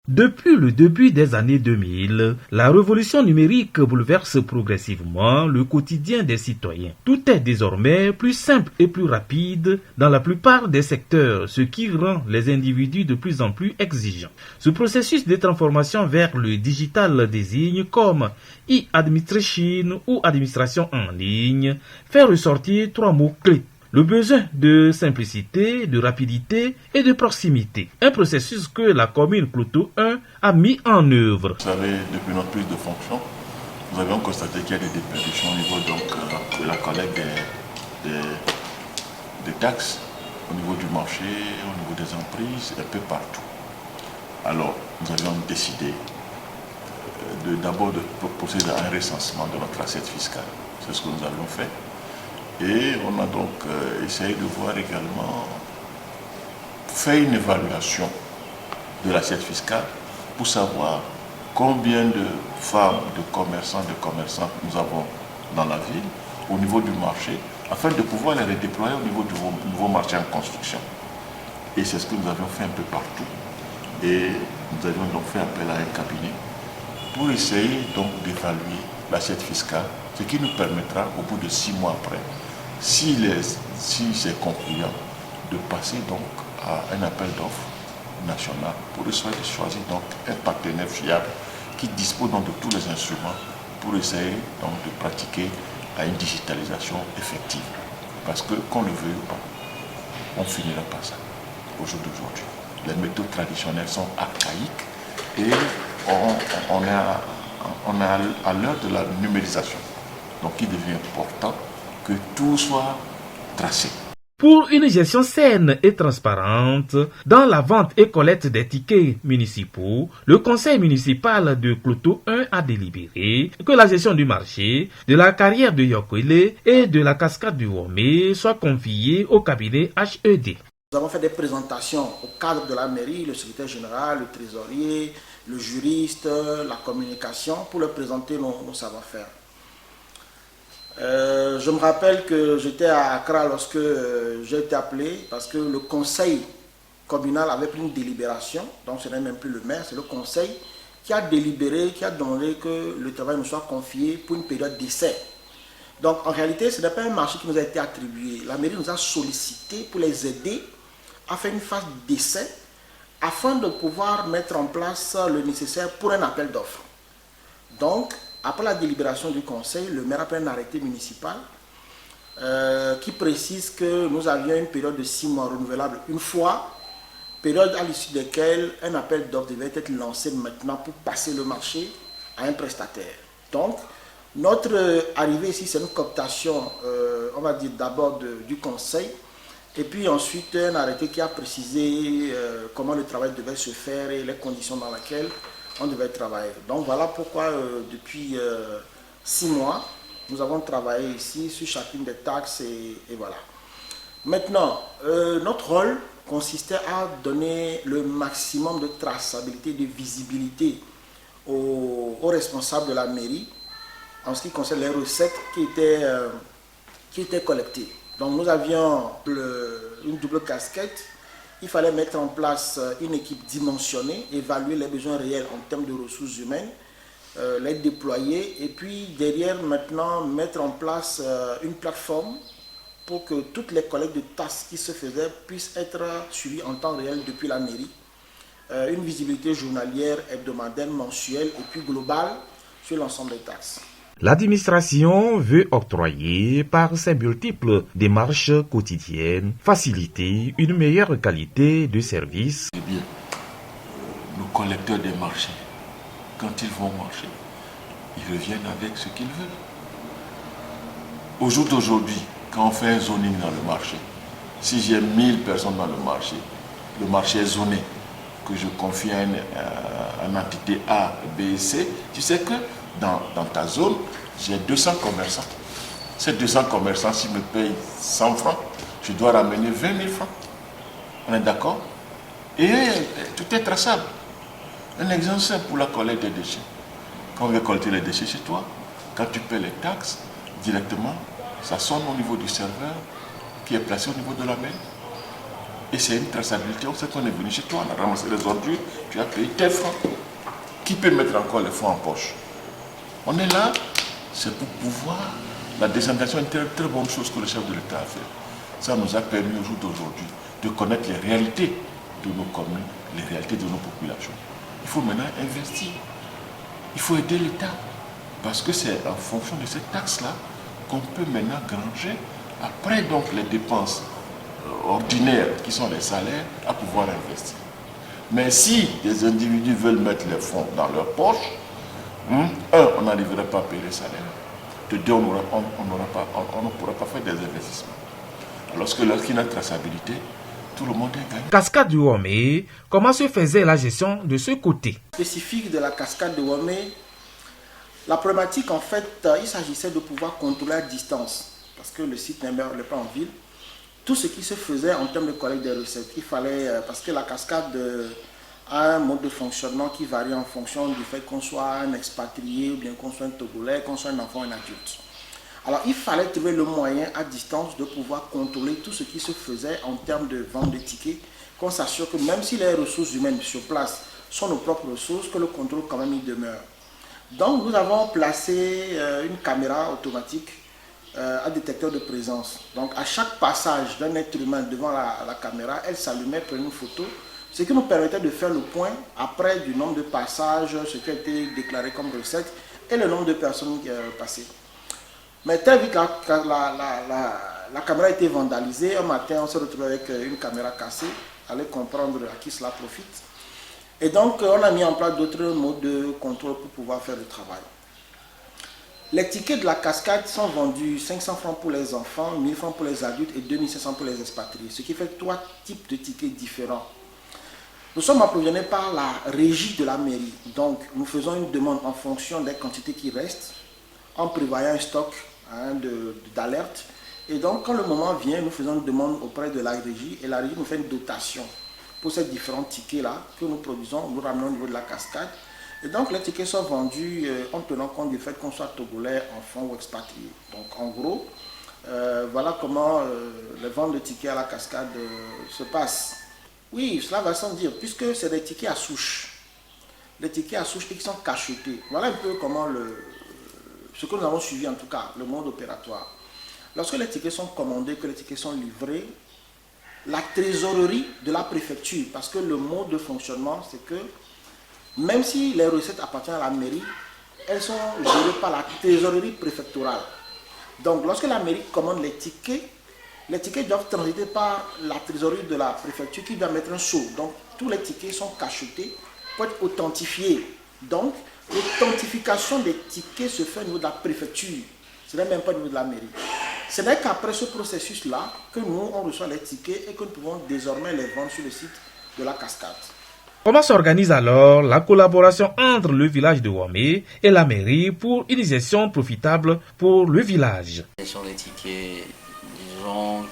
Depuis le début des années 2000, la révolution numérique bouleverse progressivement le quotidien des citoyens. Tout est désormais plus simple et plus rapide dans la plupart des secteurs, ce qui rend les individus de plus en plus exigeants. Ce processus de transformation vers le digital désigne comme e-administration ou administration en ligne fait ressortir trois mots-clés. Le besoin de simplicité, de rapidité et de proximité. Un processus que la commune Cloto 1 a mis en œuvre. Vous savez, depuis notre prise de fonction, nous avions constaté qu'il y a des déperditions au niveau de la collecte des taxes, au niveau du marché, au niveau des emprises, un peu partout. Alors, nous avions décidé d'abord de procéder à un recensement de notre assiette fiscale. C'est ce que nous avions fait. Et on a donc essayé de voir également, faire une évaluation de l'assiette fiscale pour savoir combien de femmes, de commerçants nous avons dans la ville, au niveau du marché, afin de pouvoir les redéployer au niveau du nouveau marché en construction. Et c'est ce que nous avions fait un peu partout. Et nous avions donc fait appel à un cabinet pour essayer donc d'évaluer l'assiette fiscale, ce qui nous permettra, au bout de 6 mois après, si c'est concluant, de passer donc à un appel d'offres national pour essayer de choisir donc un partenaire fiable qui dispose donc de tous les instruments pour essayer donc de pratiquer à une digitalisation effective. Parce que, qu'on le veuille ou pas, on finira par ça au jour d'aujourd'hui. Les méthodes traditionnelles sont archaïques et on est à l'heure de la numérisation. Donc il devient important que tout soit tracé. Pour une gestion saine et transparente dans la vente et collecte des tickets municipaux, le conseil municipal de Cloto 1 a délibéré que la gestion du marché, de la carrière de Yokwele et de la cascade du Womé soit confiée au cabinet HED. Nous avons fait des présentations au cadre de la mairie, le secrétaire général, le trésorier, le juriste, la communication, pour leur présenter nos savoir-faire. Je me rappelle que j'étais à Accra lorsque j'ai été appelé parce que le conseil communal avait pris une délibération, donc ce n'est même plus le maire, c'est le conseil qui a délibéré, qui a demandé que le travail nous soit confié pour une période d'essai. Donc en réalité, ce n'est pas un marché qui nous a été attribué. La mairie nous a sollicité pour les aider à faire une phase d'essai afin de pouvoir mettre en place le nécessaire pour un appel d'offres. Donc, après la délibération du conseil, le maire a pris un arrêté municipal qui précise que nous avions une période de 6 mois renouvelable une fois, période à l'issue de laquelle un appel d'offres devait être lancé maintenant pour passer le marché à un prestataire. Donc, notre arrivée ici, c'est une cooptation, on va dire d'abord du conseil, et puis ensuite un arrêté qui a précisé comment le travail devait se faire et les conditions dans lesquelles on devait travailler. Donc voilà pourquoi depuis 6 mois, nous avons travaillé ici sur chacune des taxes et voilà. Maintenant, notre rôle consistait à donner le maximum de traçabilité, de visibilité aux responsables de la mairie en ce qui concerne les recettes qui étaient collectées. Donc nous avions une double casquette. Il fallait mettre en place une équipe dimensionnée, évaluer les besoins réels en termes de ressources humaines, les déployer et puis derrière maintenant mettre en place une plateforme pour que toutes les collectes de taxes qui se faisaient puissent être suivies en temps réel depuis la mairie. Une visibilité journalière, hebdomadaire, mensuelle et puis globale sur l'ensemble des taxes. L'administration veut octroyer, par ses multiples démarches quotidiennes, faciliter une meilleure qualité de service. Eh bien, nos collecteurs des marchés, quand ils vont marcher, ils reviennent avec ce qu'ils veulent. Au jour d'aujourd'hui, quand on fait un zoning dans le marché, si j'ai 1000 personnes dans le marché est zoné, que je confie à une entité A, B et C, tu sais que dans ta zone, j'ai 200 commerçants. Ces 200 commerçants, s'ils me payent 100 francs, je dois ramener 20 000 francs. On est d'accord? Et tout est traçable. Un exemple simple pour la collecte des déchets. Quand on veut collecter les déchets chez toi, quand tu paies les taxes, directement, ça sonne au niveau du serveur qui est placé au niveau de la mairie. Et c'est une traçabilité. On sait qu'on est venu chez toi, on a ramassé les ordures, tu as payé tes francs. Qui peut mettre encore les fonds en poche? On est là, c'est pour pouvoir. La décentralisation est une très bonne chose que le chef de l'État a fait. Ça nous a permis au jour d'aujourd'hui de connaître les réalités de nos communes, les réalités de nos populations. Il faut maintenant investir. Il faut aider l'État. Parce que c'est en fonction de cette taxe-là qu'on peut maintenant granger, après donc les dépenses ordinaires qui sont les salaires, à pouvoir investir. Mais si des individus veulent mettre les fonds dans leur poche, on n'arriverait pas à payer les salaires. De deux, on ne pourra pas faire des investissements. Lorsqu'il y a une traçabilité, tout le monde est gagnant. Cascade de Wamé, comment se faisait la gestion de ce côté? Spécifique de la cascade de Wamé, la problématique en fait, il s'agissait de pouvoir contrôler à distance, parce que le site n'est pas en ville. Tout ce qui se faisait en termes de collecte des recettes, il fallait, parce que la cascade a un mode de fonctionnement qui varie en fonction du fait qu'on soit un expatrié, ou bien qu'on soit un Togolais, qu'on soit un enfant ou un adulte. Alors il fallait trouver le moyen à distance de pouvoir contrôler tout ce qui se faisait en termes de vente de tickets, qu'on s'assure que même si les ressources humaines sur place sont nos propres ressources, que le contrôle quand même il demeure. Donc nous avons placé une caméra automatique à détecteur de présence. Donc à chaque passage d'un être humain devant la caméra, elle s'allumait, prenait une photo, ce qui nous permettait de faire le point après du nombre de passages, ce qui a été déclaré comme recette et le nombre de personnes passées. Mais très vite, la caméra a été vandalisée. Un matin, on s'est retrouvé avec une caméra cassée. Allez comprendre à qui cela profite. Et donc, on a mis en place d'autres modes de contrôle pour pouvoir faire le travail. Les tickets de la cascade sont vendus 500 francs pour les enfants, 1000 francs pour les adultes et 2500 pour les expatriés. Ce qui fait 3 types de tickets différents. Nous sommes approvisionnés par la régie de la mairie. Donc, nous faisons une demande en fonction des quantités qui restent, en prévoyant un stock d'alerte. Et donc, quand le moment vient, nous faisons une demande auprès de la régie et la régie nous fait une dotation pour ces différents tickets-là que nous produisons, nous ramenons au niveau de la cascade. Et donc, les tickets sont vendus en tenant compte du fait qu'on soit togolais, enfant ou expatrié. Donc, en gros, voilà comment les ventes de tickets à la cascade se passent. Oui, cela va sans dire, puisque c'est des tickets à souche. Les tickets à souche qui sont cachetés. Voilà un peu comment ce que nous avons suivi en tout cas, le mode opératoire. Lorsque les tickets sont commandés, que les tickets sont livrés, la trésorerie de la préfecture, parce que le mode de fonctionnement, c'est que même si les recettes appartiennent à la mairie, elles sont gérées par la trésorerie préfectorale. Donc lorsque la mairie commande les tickets doivent transiter par la trésorerie de la préfecture qui doit mettre un sceau. Donc tous les tickets sont cachetés pour être authentifiés. Donc l'authentification des tickets se fait au niveau de la préfecture. Ce n'est même pas au niveau de la mairie. Ce n'est qu'après ce processus-là que nous, on reçoit les tickets et que nous pouvons désormais les vendre sur le site de la cascade. Comment s'organise alors la collaboration entre le village de Wamé et la mairie pour une gestion profitable pour le village? La gestion des tickets, disons,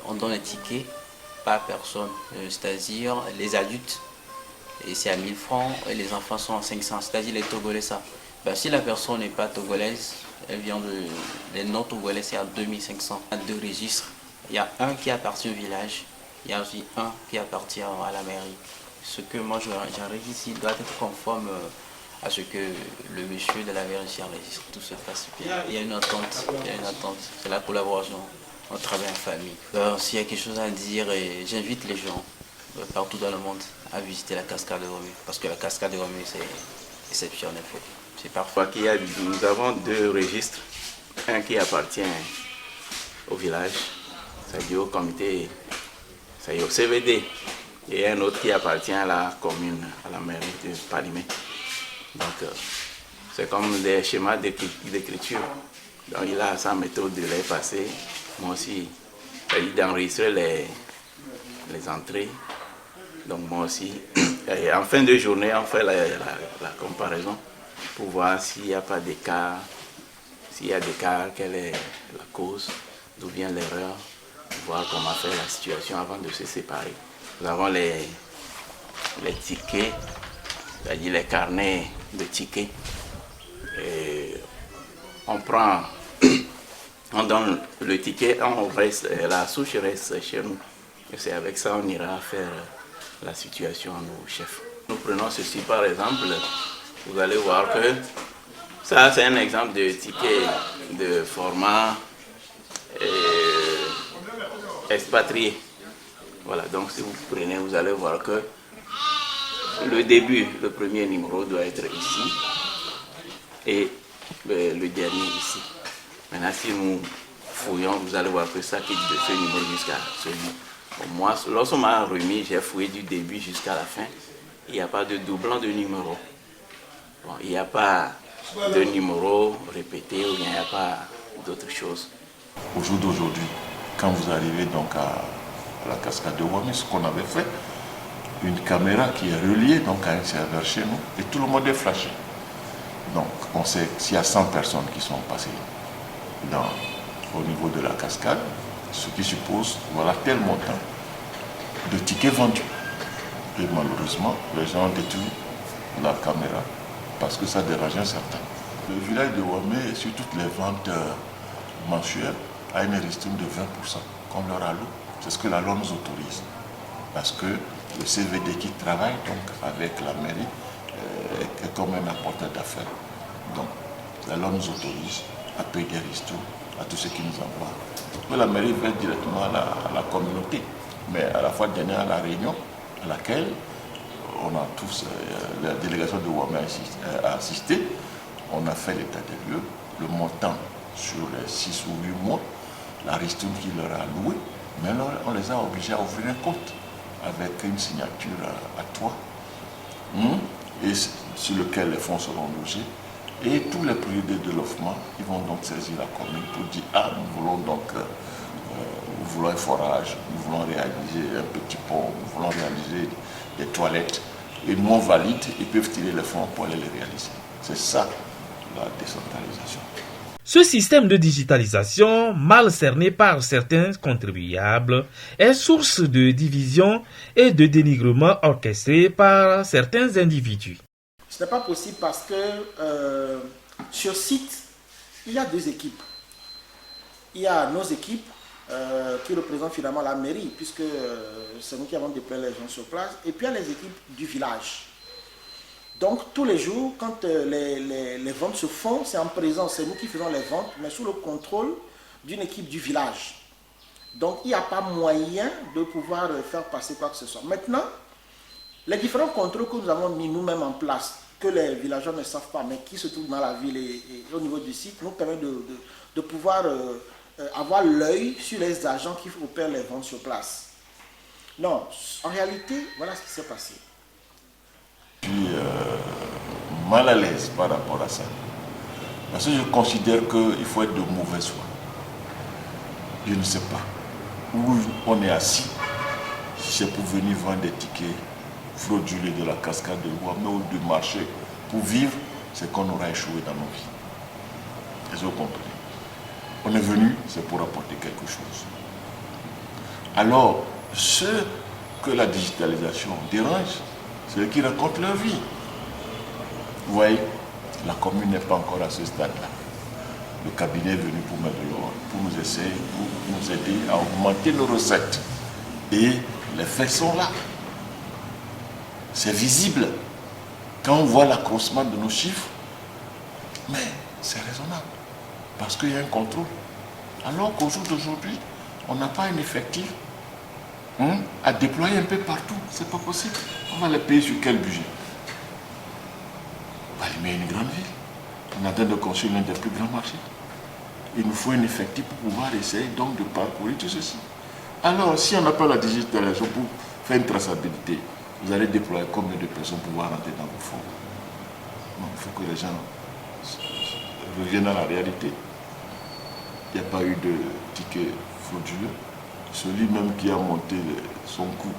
on donne les tickets par personne, c'est-à-dire les adultes, et c'est à 1000 francs, et les enfants sont à 500, c'est-à-dire les Togolais ça. Ben, si la personne n'est pas togolaise, elle vient les non-togolais, c'est à 2500. Il y a 2 registres, il y a un qui appartient au village, il y a aussi un qui appartient à la mairie. Ce que moi j'enregistre ici doit être conforme à ce que le monsieur de la mairie enregistre. Tout se passe bien. Il y a une attente, c'est la collaboration, on travaille en famille. S'il y a quelque chose à dire, j'invite les gens partout dans le monde à visiter la cascade de Wamé, parce que la cascade de Wamé c'est exceptionnel. C'est parfois nous avons 2 registres, un qui appartient au village, c'est-à-dire au comité, c'est-à-dire au CVD, et un autre qui appartient à la commune, à la mairie de Palimé. Donc c'est comme des schémas d'écriture. Donc il a sa méthode de les passer, moi aussi, c'est-à-dire d'enregistrer les entrées. Donc moi aussi, et en fin de journée, on fait la comparaison pour voir s'il n'y a pas d'écart, s'il y a d'écart, quelle est la cause, d'où vient l'erreur, voir comment faire la situation avant de se séparer. Nous avons les tickets, c'est-à-dire les carnets de tickets. Et on donne le ticket, la souche reste chez nous. Et c'est avec ça qu'on ira faire la situation à nos chefs. Nous prenons ceci par exemple, vous allez voir que ça c'est un exemple de ticket de format expatrié. Voilà, donc si vous prenez, vous allez voir que le début, le premier numéro doit être ici et le dernier ici. Maintenant, si nous fouillons, vous allez voir que ça quitte de ce numéro jusqu'à celui. Moi, lorsqu'on m'a remis, j'ai fouillé du début jusqu'à la fin. Il n'y a pas de doublon de numéro. Bon, il n'y a pas de numéro répété ou il n'y a pas d'autre chose. Au jour d'aujourd'hui, quand vous arrivez donc à la cascade de Wami, ce qu'on avait fait, une caméra qui est reliée donc à un serveur chez nous et tout le monde est flashé. Donc on sait s'il y a 100 personnes qui sont passées au niveau de la cascade, ce qui suppose voilà tel montant de tickets vendus. Et malheureusement, les gens ont détruit la caméra parce que ça dérangeait certains. Le village de Wami, sur toutes les ventes mensuelles, a une ristourne de 20% qu'on leur alloue. C'est ce que la loi nous autorise. Parce que le CVD qui travaille donc avec la mairie est comme un apporteur d'affaires. Donc la loi nous autorise à payer des ristournes à tous ceux qui nous envoient. Mais la mairie va directement à la communauté. Mais à la fois dernière à la réunion à laquelle on a tous, la délégation de Wami a assisté, on a fait l'état des lieux, le montant sur les 6 ou 8 mois, la ristourne qu'il leur a allouée, mais on les a obligés à ouvrir un compte avec une signature à toi, et sur lequel les fonds seront logés. Et tous les priorités de l'offrement, ils vont donc saisir la commune pour dire « Ah, nous voulons donc nous voulons un forage, nous voulons réaliser un petit pont, nous voulons réaliser des toilettes. » Et nous on valide, ils peuvent tirer les fonds pour aller les réaliser. C'est ça la décentralisation. Ce système de digitalisation, mal cerné par certains contribuables, est source de division et de dénigrement orchestré par certains individus. Ce n'est pas possible parce que sur site, il y a 2 équipes. Il y a nos équipes qui représentent finalement la mairie, puisque c'est nous qui avons déployé les gens sur place, et puis il y a les équipes du village. Donc tous les jours, quand les ventes se font, c'est en présence, c'est nous qui faisons les ventes, mais sous le contrôle d'une équipe du village. Donc il n'y a pas moyen de pouvoir faire passer quoi que ce soit. Maintenant, les différents contrôles que nous avons mis nous-mêmes en place, que les villageois ne savent pas, mais qui se trouvent dans la ville et au niveau du site, nous permettent de pouvoir avoir l'œil sur les agents qui opèrent les ventes sur place. Non, en réalité, voilà ce qui s'est passé. Je suis mal à l'aise par rapport à ça. Parce que je considère qu'il faut être de mauvaise foi. Je ne sais pas où on est assis, si c'est pour venir vendre des tickets frauduleux de la cascade de Wami ou du marché pour vivre, c'est qu'on aura échoué dans nos vies. Est-ce que vous comprenez? On est venu, c'est pour apporter quelque chose. Alors, ceux que la digitalisation dérange, c'est eux qui racontent leur vie. Vous voyez, la commune n'est pas encore à ce stade-là. Le cabinet est venu pour mettre de l'ordre, pour nous essayer, pour nous aider à augmenter nos recettes. Et les faits sont là. C'est visible. Quand on voit l'accroissement de nos chiffres, mais c'est raisonnable. Parce qu'il y a un contrôle. Alors qu'au jour d'aujourd'hui, on n'a pas un effectif à déployer un peu partout. C'est pas possible. On va les payer sur quel budget? On va les mettre une grande ville. On a de construire l'un des plus grands marchés. Il nous faut un effectif pour pouvoir essayer donc de parcourir tout ceci. Alors, si on n'a pas la digitalisation pour faire une traçabilité, vous allez déployer combien de personnes pour pouvoir rentrer dans vos fonds? Non, il faut que les gens reviennent à la réalité. Il n'y a pas eu de ticket frauduleux. Celui même qui a monté son coût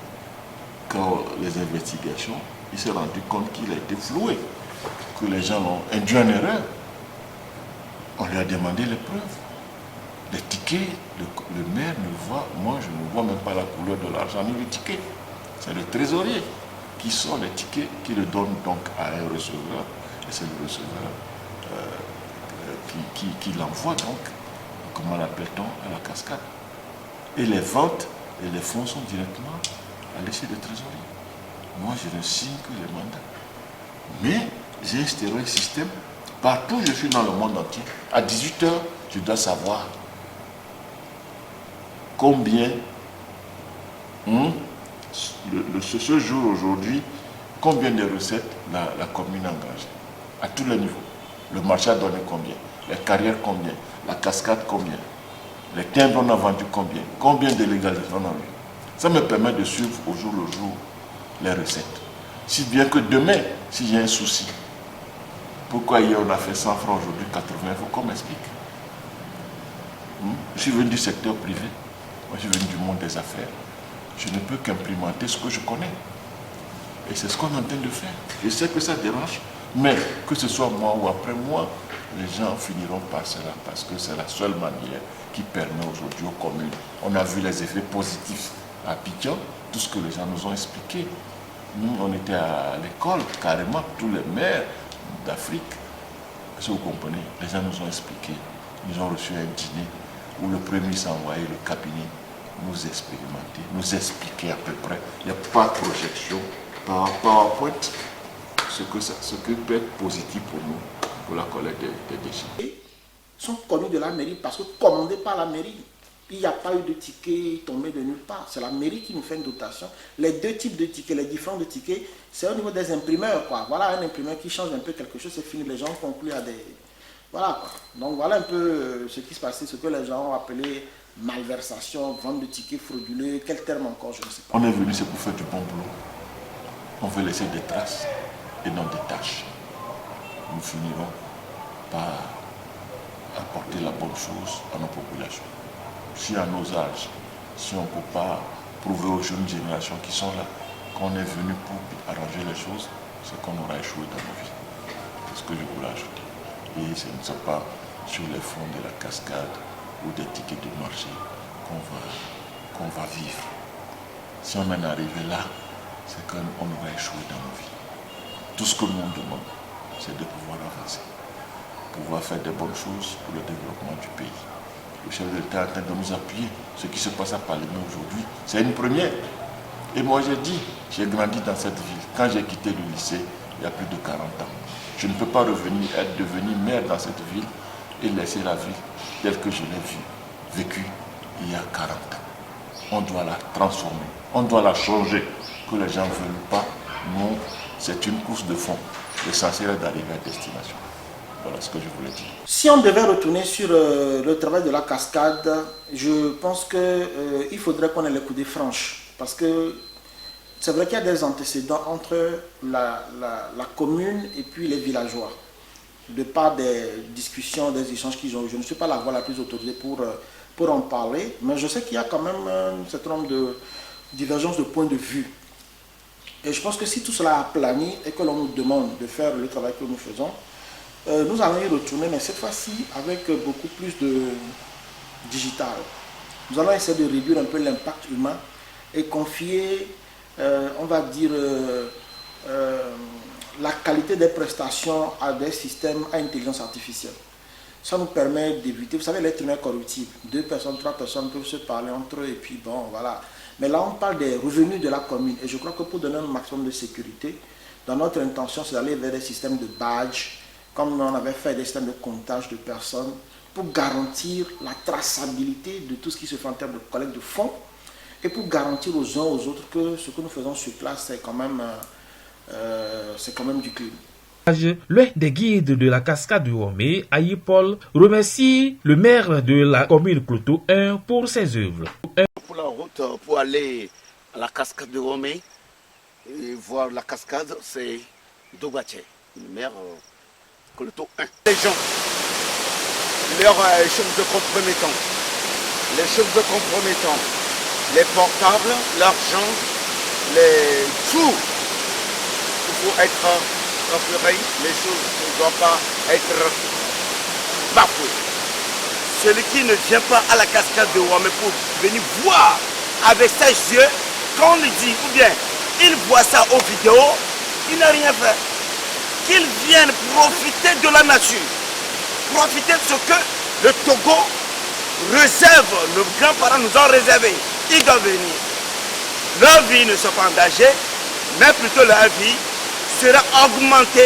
quand les investigations, il s'est rendu compte qu'il a été floué, que les gens l'ont induit en erreur. On lui a demandé les preuves. Les tickets, le maire ne voit, moi je ne vois même pas la couleur de l'argent ni le ticket. C'est le trésorier qui sort les tickets, qui le donne donc à un receveur, et c'est le receveur qui l'envoie donc, comment l'appelle-t-on, à la cascade. Et les ventes Et les fonds sont directement à l'essai de trésorerie. Moi, je ne signe que les mandats. Mais j'ai instauré un système. Partout où je suis dans le monde entier, à 18 h, je dois savoir combien, ce jour aujourd'hui, combien de recettes la commune a engagées. À tous les niveaux. Le marché a donné combien? Les carrières combien? La cascade combien? Les timbres on a vendu combien? Combien de légalisations on a eu? Ça me permet de suivre au jour le jour les recettes. Si bien que demain, si j'ai un souci, pourquoi hier on a fait 100 francs, aujourd'hui 80, il faut qu'on m'explique. Je suis venu du secteur privé, moi je suis venu du monde des affaires. Je ne peux qu'implémenter ce que je connais. Et c'est ce qu'on est en train de faire. Je sais que ça dérange, mais que ce soit moi ou après moi, les gens finiront par cela parce que c'est la seule manière qui permet aujourd'hui aux communes. On a vu les effets positifs à Abidjan, tout ce que les gens nous ont expliqué. Nous, on était à l'école, carrément, tous les maires d'Afrique. Si vous comprenez, les gens nous ont expliqué. Ils ont reçu un dîner où le premier ministre a envoyé le cabinet nous expérimenter, nous expliquer à peu près. Il n'y a pas de projection par PowerPoint, ce que peut être positif pour nous, pour la collecte des déchets. Ils sont connus de la mairie parce que commandés par la mairie. Il n'y a pas eu de tickets tombés de nulle part. C'est la mairie qui nous fait une dotation. Les deux types de tickets, les différents de tickets, c'est au niveau des imprimeurs, quoi. Voilà un imprimeur qui change un peu quelque chose, c'est fini. Les gens concluent à des... Voilà, quoi. Donc voilà un peu ce qui se passait, ce que les gens ont appelé malversation, vente de tickets frauduleux, quel terme encore, je ne sais pas. On est venu, c'est pour faire du bon boulot. On veut laisser des traces et non des tâches. Nous finirons par apporter la bonne chose à nos populations. Si à nos âges, si on ne peut pas prouver aux jeunes générations qui sont là qu'on est venu pour arranger les choses, c'est qu'on aura échoué dans nos vies. C'est ce que je voulais ajouter. Et ce ne sont pas sur les fonds de la cascade ou des tickets de marché qu'on va vivre. Si on en est arrivé là, c'est qu'on aura échoué dans nos vies. Tout ce que nous demande, c'est de pouvoir avancer, pouvoir faire des bonnes choses pour le développement du pays. Le chef de l'État est en train de nous appuyer. Ce qui se passe à Palémé aujourd'hui, c'est une première. Et moi j'ai dit, j'ai grandi dans cette ville. Quand j'ai quitté le lycée, il y a plus de 40 ans. Je ne peux pas devenir maire dans cette ville et laisser la ville telle que je l'ai vécue il y a 40 ans. On doit la transformer, on doit la changer. Que les gens ne veulent pas, non, c'est une course de fond. L'essentiel est d'arriver à destination. Voilà ce que je voulais dire. Si on devait retourner sur le travail de la cascade, je pense qu'il faudrait qu'on ait les coudées franches. Parce que c'est vrai qu'il y a des antécédents entre la commune et puis les villageois. De par des discussions, des échanges qu'ils ont eu. Je ne suis pas la voix la plus autorisée pour en parler. Mais je sais qu'il y a quand même un certain nombre de divergences de points de vue. Et je pense que si tout cela a plani et que l'on nous demande de faire le travail que nous faisons, nous allons y retourner, mais cette fois-ci avec beaucoup plus de digital. Nous allons essayer de réduire un peu l'impact humain et confier, on va dire, la qualité des prestations à des systèmes à intelligence artificielle. Ça nous permet d'éviter, vous savez, l'être humain est corruptible. 2 personnes, 3 personnes peuvent se parler entre eux et puis bon, voilà. Mais là, on parle des revenus de la commune. Et je crois que pour donner un maximum de sécurité, dans notre intention, c'est d'aller vers des systèmes de badge, comme on avait fait des systèmes de comptage de personnes, pour garantir la traçabilité de tout ce qui se fait en termes de collecte de fonds, et pour garantir aux uns aux autres que ce que nous faisons sur place, c'est quand même du clean. L'un des guides de la cascade du Womé, Ayi Paul, remercie le maire de la commune Cloto 1 pour ses œuvres. Pour la route, pour aller à la cascade de Womé et voir la cascade, c'est Dobaché, le maire Cloto 1. Les gens, leurs choses de compromettants, les portables, l'argent, les tout, il faut être transféré, les choses ne doivent pas être bafouées. Celui qui ne vient pas à la cascade de Womé pour venir voir avec ses yeux, quand on lui dit, ou bien il voit ça aux vidéos, il n'a rien fait. Qu'ils viennent profiter de la nature, profiter de ce que le Togo réserve, nos grands-parents nous ont réservé. ils doivent venir. Leur vie ne sera pas en danger, mais plutôt leur vie sera augmentée